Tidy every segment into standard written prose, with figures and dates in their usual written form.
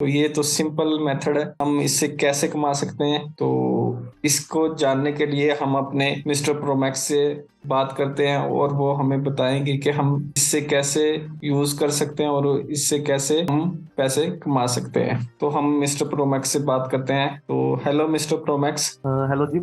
तो ये तो सिंपल मेथड है, हम इससे कैसे कमा सकते हैं? तो इसको जानने के लिए हम अपने मिस्टर प्रोमैक्स से बात करते हैं और वो हमें बताएंगे कि हम इससे कैसे यूज कर सकते हैं और इससे कैसे हम पैसे कमा सकते हैं। तो हम मिस्टर प्रोमैक्स से बात करते हैं। तो हेलो मिस्टर प्रोमैक्स। हेलो जी।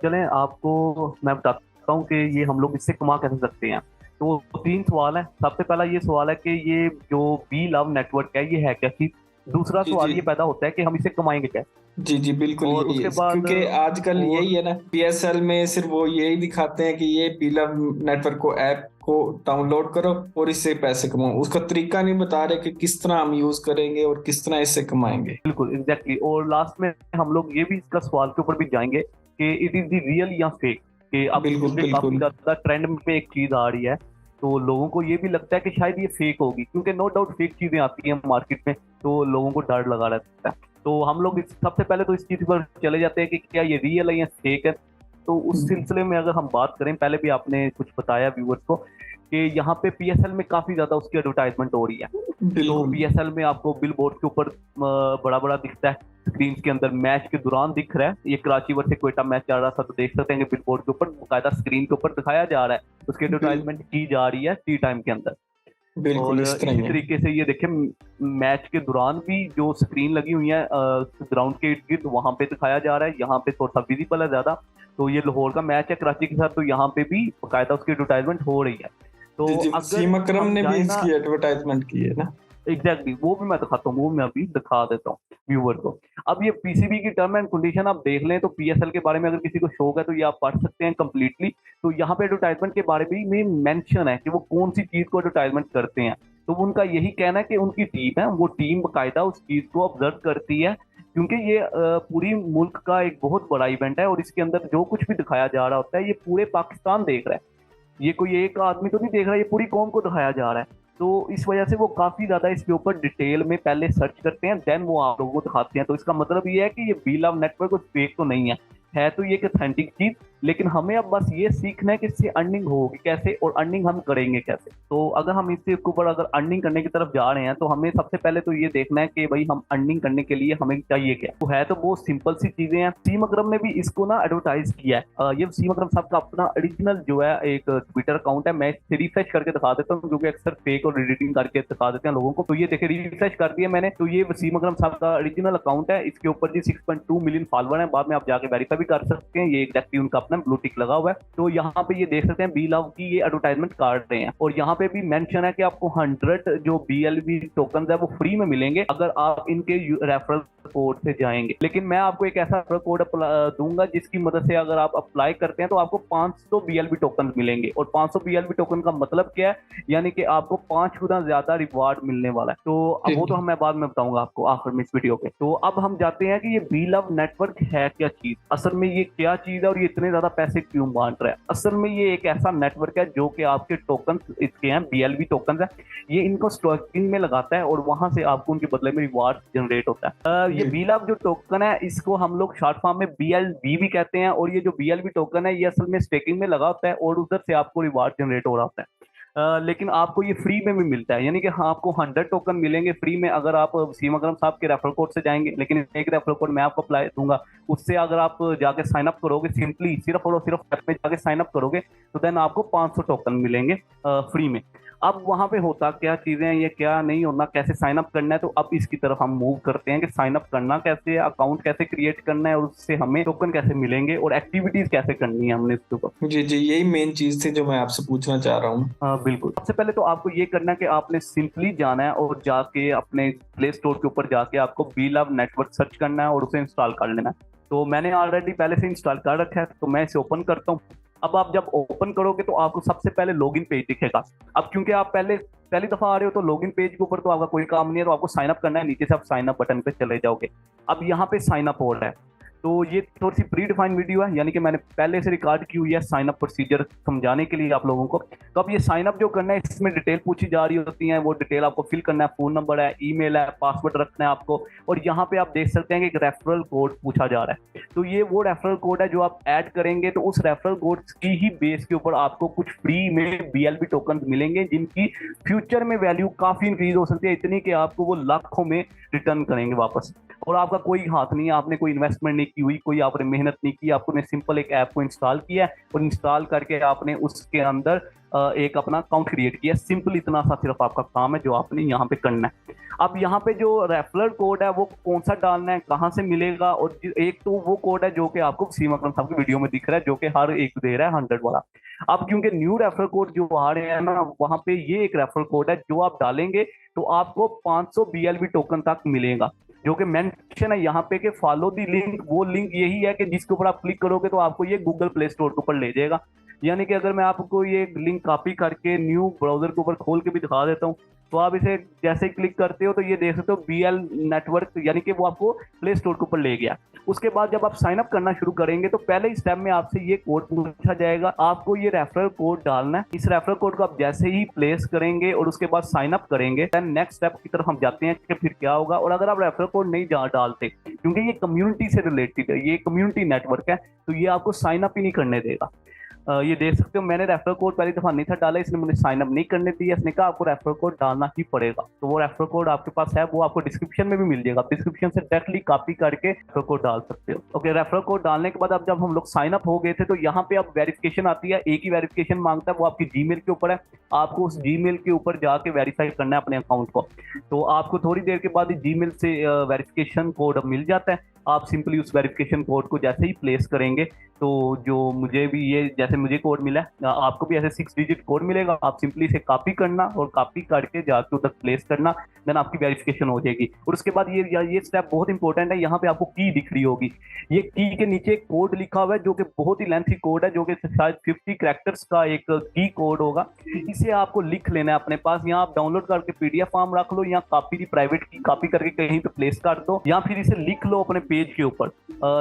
चलें आपको मैं बताता हूँ कि ये हम लोग इससे कमा कैसे सकते हैं। तो तीन सवाल है। सबसे पहला ये सवाल है कि ये जो बी लव नेटवर्क है ये है क्या चीज। दूसरा जी जी। सवाल ये पैदा होता है कि हम इसे कमाएंगे कैसे। जी जी, बिल्कुल और यही है, उसके बाद क्योंकि आजकल और यही है ना, पीएसएल में सिर्फ वो यही दिखाते हैं कि ये पीलर नेटवर्क को ऐप को डाउनलोड करो और इससे पैसे कमाओ। उसका तरीका नहीं बता रहे कि किस तरह हम यूज करेंगे और किस तरह इससे कमाएंगे। बिल्कुल एग्जैक्टली और लास्ट में हम लोग ये भी इसका सवाल के ऊपर भी जाएंगे कि इट इज द रियल या फेक। कि अब बिल्कुल क्योंकि काफी बिल्कुल। ज्यादा ट्रेंड में पे एक चीज आ रही है, तो लोगों को ये भी लगता है कि शायद ये फेक होगी, क्योंकि नो डाउट फेक चीजें आती हैं मार्केट में, तो लोगों को डर लगा रहता है। तो हम लोग सबसे पहले तो इस चीज पर चले जाते हैं कि क्या ये रियल है या फेक है। तो उस सिलसिले में अगर हम बात करें, पहले भी आपने कुछ बताया व्यूअर्स को कि यहाँ पे पीएसएल में काफी ज्यादा उसकी एडवर्टाइजमेंट हो रही है। तो बिल्कुल पीएसएल में आपको बिल बोर्ड के ऊपर बड़ा बड़ा दिखता है, स्क्रीन के अंदर मैच के दौरान दिख रहा है। ये कराची वर्सेस क्वेटा मैच चल रहा था, तो देख सकते हैं कि बिल बोर्ड के ऊपर बाकायदा स्क्रीन के ऊपर दिखाया जा रहा है, उसकी बिल, एडवर्टाइजमेंट की जा रही है टी टाइम के अंदर। बिल्कुल और इस तरह इसी ही है। तरीके से ये देखें, मैच के दौरान भी जो स्क्रीन लगी हुई है ग्राउंड के इर्द गिर्द, वहां पे दिखाया जा रहा है। यहाँ पे थोड़ा सा विजिबल है ज्यादा। तो ये लाहौर का मैच है कराची के साथ, तो यहाँ पे भी बाकायदा उसकी एडवर्टाइजमेंट हो रही है। तो जी जी, अगर वसीम अकरम हम ने भी जाए ना, इसकी एडवर्टाइजमेंट की है ना। एग्जैक्टली वो भी मैं दिखाता हूँ, वो मैं अभी दिखा देता हूँ व्यूवर को। अब ये पीसीबी की टर्म एंड कंडीशन आप देख लें, तो पीएसएल के बारे में अगर किसी को शौक है तो ये आप पढ़ सकते हैं कंप्लीटली। तो यहाँ पे एडवर्टाइजमेंट के बारे में मेंशन है कि वो कौन सी चीज को एडवर्टाइजमेंट करते हैं। तो उनका यही कहना है कि उनकी टीम है, वो टीम बाकायदा उस चीज को ऑब्जर्व करती है, क्योंकि ये पूरी मुल्क का एक बहुत बड़ा इवेंट है, और इसके अंदर जो कुछ भी दिखाया जा रहा होता है ये पूरे पाकिस्तान देख रहा है। ये कोई एक आदमी तो नहीं देख रहा, ये पूरी कौम को दिखाया जा रहा है। तो इस वजह से वो काफी ज्यादा इसके ऊपर डिटेल में पहले सर्च करते हैं, देन वो आप लोगों को दिखाते हैं। तो इसका मतलब ये है कि ये बी लव नेटवर्क कुछ फेक तो नहीं है तो ये एक ऑथेंटिक चीज। लेकिन हमें अब बस ये सीखना है कि इससे अर्निंग होगी कैसे और अर्निंग हम करेंगे कैसे। तो अगर हम इसके ऊपर अगर अर्निंग करने की तरफ जा रहे हैं, तो हमें सबसे पहले तो ये देखना है कि भाई हम अर्निंग करने के लिए हमें चाहिए क्या। तो है तो बहुत सिंपल सी चीजें हैं। वसीम अकरम ने भी इसको ना एडवर्टाइज किया है। ये वसीम अकरम साहब का अपना ओरिजिनल जो है एक ट्विटर अकाउंट है, मैं इसे रिफ्रेश करके दिखा देता हूँ, क्योंकि अक्सर फेक और एडिटिंग करके दिखा देते हैं लोगों को। तो ये देखिए रिफ्रेश कर दिया मैंने, तो ये वसीम अकरम साहब का ओरिजिनल अकाउंट है। इसके ऊपर जी 6.2 मिलियन फॉलोअर है, बाद में आप जाके वेरीफाई भी कर सकते हैं। ये एग्जैक्टली उनका अपना ब्लू टिक लगा हुआ है। तो यहाँ पे ये देख सकते हैं बी लव की ये एडवर्टाइजमेंट कर रहे हैं, और यहाँ पे भी मेंशन है कि आपको 100 जो बीएलबी टोकन है वो फ्री में मिलेंगे अगर आप इनके रेफरल कोड से जाएंगे। लेकिन मैं आपको एक ऐसा रेफरल कोड दूंगा जिसकी मदद से अगर आप अप्लाई करते हैं तो आपको 500 बीएलबी टोकन मिलेंगे। और 500 बीएलबी टोकन का मतलब क्या है, यानी कि आपको 5 गुना ज्यादा रिवार्ड मिलने वाला है। तो अब वो तो मैं बाद में बताऊंगा आपको आखिर में इस वीडियो के। तो अब हम जाते हैं कि ये बी लव नेटवर्क है क्या चीज, असल में ये क्या चीज है और ये इतने ज्यादा पैसे क्यों बांट रहा है। असल में ये एक ऐसा नेटवर्क है जो कि आपके टोकन इसके हैं, बीएलबी टोकन है, ये इनको स्टॉकिंग में लगाता है और वहां से आपको उनके बदले में रिवार्ड जनरेट होता है। ये जी बी लव जो टोकन है इसको हम लोग शॉर्ट फॉर्म में बीएलबी भी कहते हैं। और ये जो बीएलबी टोकन है ये असल में स्टेकिंग में लगा होता है और उधर से आपको रिवार्ड जनरेट हो रहा होता है। लेकिन आपको ये फ्री में भी मिलता है, यानी कि हाँ आपको 100 टोकन मिलेंगे फ्री में अगर आप वसीम अकरम साहब के रेफरल कोड से जाएंगे। लेकिन एक रेफरल कोड मैं आपको अप्लाई दूंगा, उससे अगर आप जाके साइन अप करोगे, सिंपली सिर्फ और सिर्फ ऐप में जाके साइन अप करोगे, तो देन आपको 500 टोकन मिलेंगे फ्री में। अब वहां पे होता क्या चीजें हैं, ये क्या नहीं होना, कैसे साइन अप करना है, तो अब इसकी तरफ हम मूव करते हैं कि साइन अप करना कैसे है, अकाउंट कैसे क्रिएट करना है और उससे हमें टोकन कैसे मिलेंगे और एक्टिविटीज कैसे करनी है हमने इसके ऊपर। जी जी, यही मेन चीज थी जो मैं आपसे पूछना चाह रहा हूँ। हाँ बिल्कुल। सबसे पहले तो आपको ये करना है कि आपने सिंपली जाना है और जाके अपने प्ले स्टोर के ऊपर जाके आपको बी लव नेटवर्क सर्च करना है और उसे इंस्टॉल कर लेना है। तो मैंने ऑलरेडी पहले से इंस्टॉल कर रखा है, तो मैं इसे ओपन करता हूँ। अब आप जब ओपन करोगे तो आपको सबसे पहले लॉगिन पेज दिखेगा। अब क्योंकि आप पहली दफा आ रहे हो, तो लॉगिन पेज के ऊपर तो आपका कोई काम नहीं है, तो आपको साइन अप करना है, नीचे से आप साइन अप बटन पे चले जाओगे। अब यहाँ पे साइन अप हो रहा है, तो ये थोड़ी सी प्री डिफाइंड वीडियो है, यानी कि मैंने पहले से रिकॉर्ड की हुई है साइन अप प्रोसीजर समझाने के लिए आप लोगों को। तो अब ये साइन अप जो करना है, इसमें डिटेल पूछी जा रही होती है, वो डिटेल आपको फिल करना है, फोन नंबर है, ईमेल है, पासवर्ड रखना है आपको। और यहाँ पे आप देख सकते हैं कि एक रेफरल कोड पूछा जा रहा है, तो ये वो रेफरल कोड है जो आप ऐड करेंगे, तो उस रेफरल कोड की ही बेस के ऊपर आपको कुछ फ्री में BLB टोकन मिलेंगे, जिनकी फ्यूचर में वैल्यू काफी इंक्रीज हो सकती है, इतनी कि आपको वो लाखों में रिटर्न करेंगे वापस। और आपका कोई हाथ नहीं है, आपने कोई इन्वेस्टमेंट नहीं की हुई, कोई आपने मेहनत नहीं की, आपने सिंपल एक ऐप को इंस्टॉल किया है और इंस्टॉल करके आपने उसके अंदर एक अपना अकाउंट क्रिएट किया। सिंपल इतना सा सिर्फ आपका काम है जो आपने यहाँ पे करना है। अब यहाँ पे जो रेफरल कोड है वो कौन सा डालना है, कहाँ से मिलेगा, और एक तो वो कोड है जो कि आपको सीम अकरम साहब की वीडियो में दिख रहा है, जो कि हर एक दे रहा है 100 वाला। अब क्योंकि न्यू रेफरल कोड जो आ रहे हैं ना, वहां पे ये एक रेफरल कोड है जो आप डालेंगे तो आपको 500 BLB टोकन तक मिलेगा, जो कि मेंशन है यहाँ पे कि फॉलो दी लिंक। वो लिंक यही है कि जिसके ऊपर आप क्लिक करोगे तो आपको ये गूगल प्ले स्टोर के ऊपर ले जाएगा। यानी कि अगर मैं आपको ये लिंक कॉपी करके न्यू ब्राउजर के ऊपर खोल के भी दिखा देता हूँ, तो आप इसे जैसे ही क्लिक करते हो तो ये देख सकते हो BL नेटवर्क, यानी कि वो आपको प्ले स्टोर के ऊपर ले गया। उसके बाद जब आप साइन अप करना शुरू करेंगे तो पहले ही स्टेप में आपसे ये कोड पूछा जाएगा, आपको ये रेफरल कोड डालना है। इस रेफरल कोड को आप जैसे ही प्लेस करेंगे और उसके बाद साइन अप करेंगे, देन नेक्स्ट स्टेप की तरफ हम जाते हैं कि फिर क्या होगा। और अगर आप रेफरल कोड नहीं डालते, क्योंकि ये कम्युनिटी से रिलेटेड है, ये कम्युनिटी नेटवर्क है, तो ये आपको साइन अप ही नहीं करने देगा। ये देख सकते हो मैंने रेफरल कोड पहली दफा नहीं था डाला, इसने मुझे साइन अप नहीं करने दिया, इसने कहा आपको रेफरल कोड डालना ही पड़ेगा। तो वो रेफरल कोड आपके पास है, वो आपको डिस्क्रिप्शन में भी मिल जाएगा, डिस्क्रिप्शन से डायरेक्टली कॉपी करके रेफरल कोड डाल सकते हो। ओके, रेफरल कोड डालने के बाद अब जब हम लोग साइन अप हो गए थे, तो यहाँ पे अब वेरिफिकेशन आती है, एक ही वेरिफिकेशन मांगता है, वो आपकी जीमेल के ऊपर है। आपको उस जीमेल के ऊपर जाके वेरीफाई करना है अपने अकाउंट को। तो आपको थोड़ी देर के बाद जीमेल से वेरिफिकेशन कोड मिल जाता है। आप सिंपली उस वेरिफिकेशन कोड को जैसे ही प्लेस करेंगे, तो जो मुझे भी ये जैसे मुझे कोड मिला, आपको भी ऐसे 6 डिजिट कोड मिलेगा। आप सिंपली इसे कॉपी करना और कॉपी करके जाके उधर प्लेस करना, देन आपकी वेरिफिकेशन हो जाएगी। और उसके बाद ये स्टेप बहुत इंपॉर्टेंट है, यहाँ पे आपको की दिख रही होगी, ये की के नीचे एक कोड लिखा हुआ है जो कि बहुत ही लेंथी कोड है, जो कि शायद 50 कैरेक्टर्स का एक की कोड होगा। इसे आपको लिख लेना है अपने पास, यहाँ आप डाउनलोड करके PDF फॉर्म रख लो, या कॉपी प्राइवेट की कॉपी करके कहीं पे प्लेस कर दो, या फिर इसे लिख लो अपने पेज के ऊपर,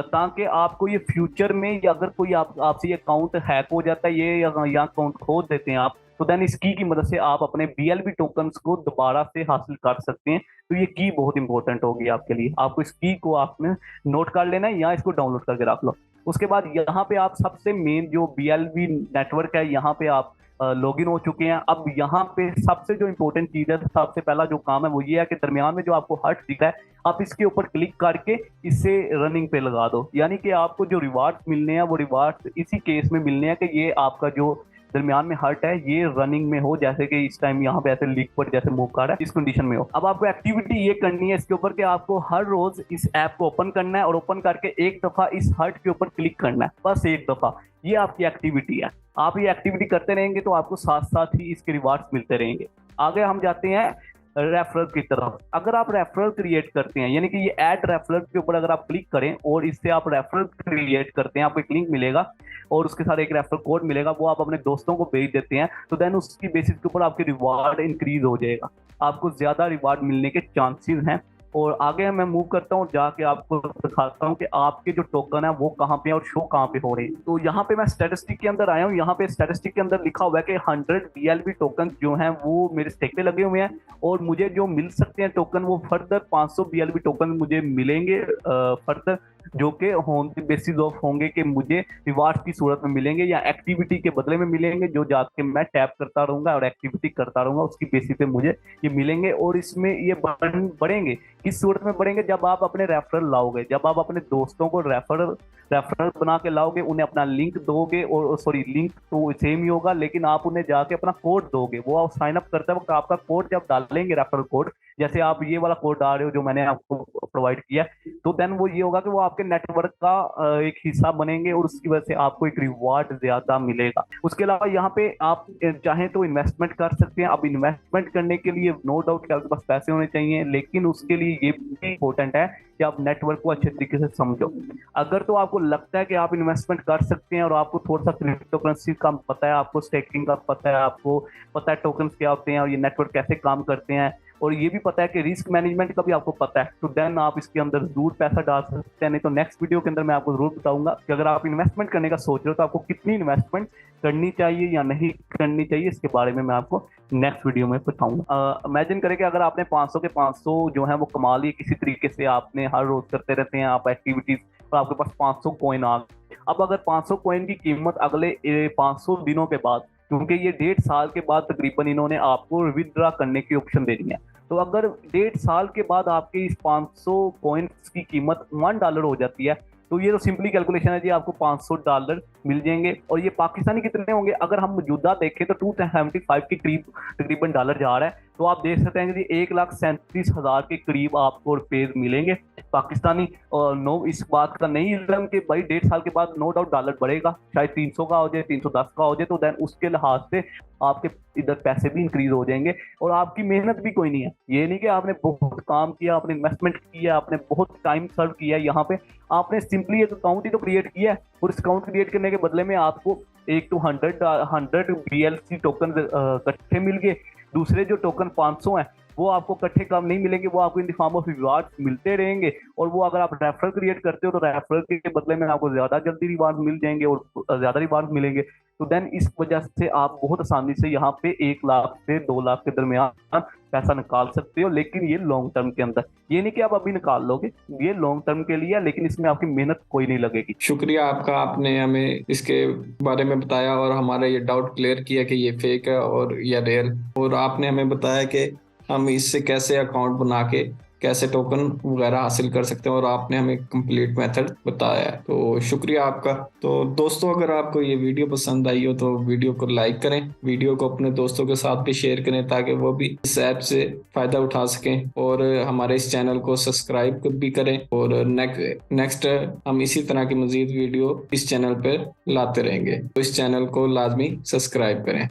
ताकि आपको ये फ्यूचर में अगर कोई आपसे ये अकाउंट हैक हो जाता है, ये या अकाउंट खो देते हैं आप, तो देन इस की मदद से आप अपने BLB टोकन्स को दोबारा से हासिल कर सकते हैं। तो ये की बहुत इंपॉर्टेंट होगी आपके लिए, आपको इस की को आपने नोट कर लेना है या इसको डाउनलोड करके रख लो। उसके बाद यहाँ पे आप सबसे मेन जो BLB नेटवर्क है, यहाँ पे आप लॉगिन हो चुके हैं। अब यहाँ पे सबसे जो इंपॉर्टेंट चीज है, सबसे पहला जो काम है वो ये है कि दरमियान में जो आपको हर्ट दिख रहा है, आप इसके ऊपर क्लिक करके इसे रनिंग पे लगा दो। यानी कि आपको जो रिवार्ड्स मिलने हैं वो रिवार्ड्स इसी केस में मिलने हैं कि ये आपका जो दरमियान में हर्ट है ये रनिंग में हो, जैसे कि इस टाइम यहाँ पे ऐसे लीक पर जैसे मूव कर रहा है, इस कंडीशन में हो। अब आपको एक्टिविटी ये करनी है इसके ऊपर कि आपको हर रोज इस ऐप को ओपन करना है और ओपन करके एक दफा इस हर्ट के ऊपर क्लिक करना है, बस एक दफा। ये आपकी एक्टिविटी है, आप ये एक्टिविटी करते रहेंगे तो आपको साथ साथ ही इसके रिवार्ड्स मिलते रहेंगे। आगे हम जाते हैं रेफरल की तरफ। अगर आप रेफरल क्रिएट करते हैं, यानी कि ये ऐड रेफरल के ऊपर अगर आप क्लिक करें और इससे आप रेफरल क्रिएट करते हैं, आपको एक लिंक मिलेगा और उसके साथ एक रेफरल कोड मिलेगा, वो आप अपने दोस्तों को भेज देते हैं, तो देन उसकी बेसिस के ऊपर आपके रिवार्ड इंक्रीज हो जाएगा, आपको ज्यादा रिवार्ड मिलने के चांसेस हैं। और आगे मैं मूव करता हूँ, जाके आपको दिखाता हूँ कि आपके जो टोकन है वो कहाँ पे और शो कहाँ पे हो रहे हैं। तो यहाँ पे मैं स्टैटिस्टिक के अंदर आया हूँ, यहाँ पे स्टैटिस्टिक के अंदर लिखा हुआ है कि 100 BLB टोकन जो हैं वो मेरे स्टेक पे लगे हुए हैं, और मुझे जो मिल सकते हैं टोकन वो फर्दर 500 BLB टोकन मुझे मिलेंगे फर्दर, जो कि ऑन द बेसिस ऑफ होंगे कि मुझे रिवार्ड की सूरत में मिलेंगे या एक्टिविटी के बदले में मिलेंगे, जो जाके मैं टैप करता रहूंगा और एक्टिविटी करता रहूंगा, उसकी बेसिस पे मुझे ये मिलेंगे। और इसमें ये बढ़ेंगे किस सूरत में बढ़ेंगे, जब आप अपने रेफरल लाओगे, जब आप अपने दोस्तों को रेफरल बना के लाओगे, उन्हें अपना लिंक दोगे, और सॉरी लिंक तो सेम ही होगा लेकिन आप उन्हें जाके अपना कोड दोगे। वो आप साइन अप करते वक्त आपका कोड जब डालेंगे, रेफरल कोड, जैसे आप ये वाला कोड डाल रहे हो जो मैंने आपको प्रोवाइड किया, तो देन वो ये होगा कि वो आपके नेटवर्क का एक हिस्सा बनेंगे और उसकी वजह से आपको एक रिवार्ड ज्यादा मिलेगा। उसके अलावा यहाँ पे आप चाहें तो इन्वेस्टमेंट कर सकते हैं। अब इन्वेस्टमेंट करने के लिए नो डाउट कि आपके पास पैसे होने चाहिए, लेकिन उसके लिए ये भी इंपॉर्टेंट है कि आप नेटवर्क को अच्छे तरीके से समझो। अगर तो आपको लगता है कि आप इन्वेस्टमेंट कर सकते हैं और आपको थोड़ा सा क्रिप्टो करेंसी का पता है, आपको स्टेकिंग का पता है, आपको पता है टोकन्स क्या होते हैं और ये नेटवर्क कैसे काम करते हैं, और ये भी पता है कि रिस्क मैनेजमेंट का भी आपको पता है, तो देन आप इसके अंदर जरूर पैसा डाल सकते हैं। नहीं तो नेक्स्ट वीडियो के अंदर मैं आपको जरूर बताऊंगा कि अगर आप इन्वेस्टमेंट करने का सोच रहे हो तो आपको कितनी इन्वेस्टमेंट करनी चाहिए या नहीं करनी चाहिए, इसके बारे में मैं आपको नेक्स्ट वीडियो में बताऊंगा। इमेजिन करें कि अगर आपने 500 के 500 जो है वो कमा लिए किसी तरीके से, आपने हर रोज करते रहते हैं आप एक्टिविटीज, और आपके पास 500 कॉइन आ गए। अब अगर 500 कॉइन की कीमत अगले 500 दिनों के बाद, क्योंकि ये 1.5 साल के बाद तकरीबन इन्होंने आपको विदड्रा करने की ऑप्शन दे दी है, तो अगर 1.5 साल के बाद आपकी इस 500 कॉइन्स की कीमत $1 हो जाती है, तो ये तो सिंपली कैलकुलेशन है जी, आपको $500 मिल जाएंगे। और ये पाकिस्तानी कितने होंगे, अगर हम मौजूदा देखें तो 275 के करीब तकरीबन डॉलर जा रहा है, तो आप देख सकते हैं कि 1,37,000 के करीब आपको रुपये मिलेंगे पाकिस्तानी। और नो इस बात का नहीं इल्म कि भाई 1.5 साल के बाद नो डाउट डॉलर बढ़ेगा, शायद 300 का हो जाए, 310 का हो जाए, तो देन उसके लिहाज से आपके इधर पैसे भी इंक्रीज हो जाएंगे और आपकी मेहनत भी कोई नहीं है। ये नहीं कि आपने बहुत काम किया, आपने इन्वेस्टमेंट किया, आपने बहुत टाइम सर्व किया, यहाँ पे आपने सिंपली एक अकाउंट ही तो क्रिएट किया है, और इस अकाउंट क्रिएट करने के बदले में आपको 1 to 100 BLC टोकन इकट्ठे मिल गए। दूसरे जो टोकन 500 हैं वो आपको इकट्ठे कम नहीं मिलेंगे, वो आपको in the form of reward मिलते रहेंगे। और वो अगर आप रेफरल क्रिएट करते हो तो रेफरल के बदले में आपको ज्यादा जल्दी रिवार्ड मिल जाएंगे और ज्यादा रिवार्ड मिलेंगे। तो देन इस वजह से आप बहुत आसानी से यहाँ पे 1 लाख से 2 लाख के दरमियान पैसा निकाल सकते हो, लेकिन ये लॉन्ग टर्म के अंदर, ये नहीं कि आप अभी निकाल लोगे, ये लॉन्ग टर्म के लिए, लेकिन इसमें आपकी मेहनत कोई नहीं लगेगी। शुक्रिया आपका, आपने हमें इसके बारे में बताया और हमारा ये डाउट क्लियर किया कि ये फेक है और या रियल, और आपने हमें बताया कि हम इससे कैसे अकाउंट बना के कैसे टोकन वगैरह हासिल कर सकते हैं, और आपने हमें कंप्लीट मेथड बताया है, तो शुक्रिया आपका। तो दोस्तों, अगर आपको ये वीडियो पसंद आई हो तो वीडियो को लाइक करें, वीडियो को अपने दोस्तों के साथ भी शेयर करें ताकि वो भी इस ऐप से फायदा उठा सकें, और हमारे इस चैनल को सब्सक्राइब भी करें। और नेक्स्ट हम इसी तरह की मजीद वीडियो इस चैनल पर लाते रहेंगे, तो इस चैनल को लाजमी सब्सक्राइब करें।